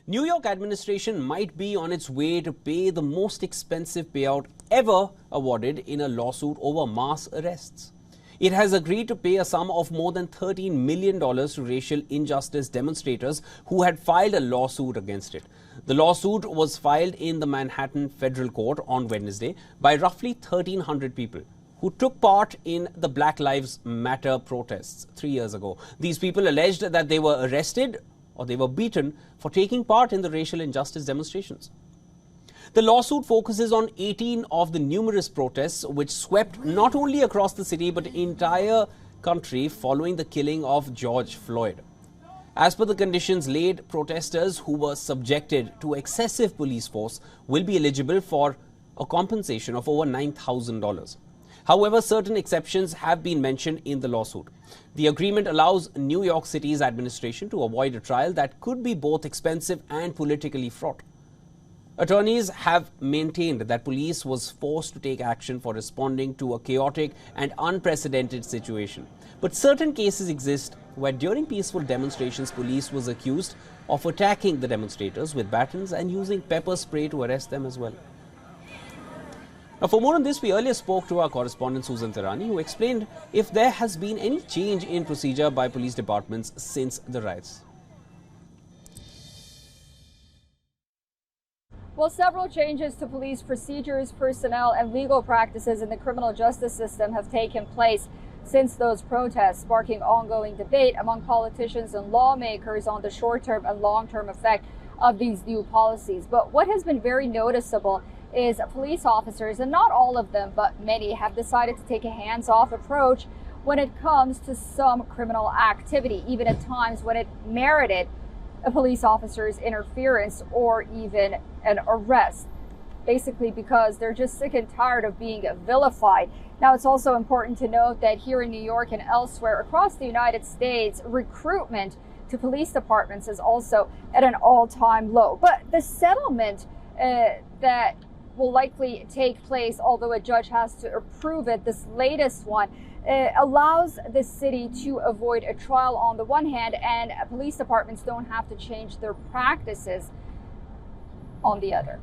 New York administration might be on its way to pay the most expensive payout ever awarded in a lawsuit over mass arrests. It has agreed to pay a sum of more than $13 million to racial injustice demonstrators who had filed a lawsuit against it. The lawsuit was filed in the Manhattan Federal Court on Wednesday by roughly 1,300 people who took part in the Black Lives Matter protests 3 years ago. These people alleged that they were arrested or they were beaten for taking part in the racial injustice demonstrations. The lawsuit focuses on 18 of the numerous protests which swept not only across the city but the entire country following the killing of George Floyd. As per the conditions laid, protesters who were subjected to excessive police force will be eligible for a compensation of over $9,000. However, certain exceptions have been mentioned in the lawsuit. The agreement allows New York City's administration to avoid a trial that could be both expensive and politically fraught. Attorneys have maintained that police was forced to take action for responding to a chaotic and unprecedented situation. But certain cases exist where during peaceful demonstrations, police was accused of attacking the demonstrators with batons and using pepper spray to arrest them as well. Now, for more on this, we earlier spoke to our correspondent Susan Tarani, who explained if there has been any change in procedure by police departments since the riots. Well, several changes to police procedures, personnel, and legal practices in the criminal justice system have taken place since those protests, sparking ongoing debate among politicians and lawmakers on the short-term and long-term effect of these new policies. But what has been very noticeable is police officers, and not all of them, but many, have decided to take a hands-off approach when it comes to some criminal activity, even at times when it merited a police officer's interference or even an arrest, basically because they're just sick and tired of being vilified. Now, it's also important to note that here in New York and elsewhere across the United States, recruitment to police departments is also at an all-time low. But the settlement that will likely take place, although a judge has to approve it, this latest one, allows the city to avoid a trial on the one hand, and police departments don't have to change their practices on the other.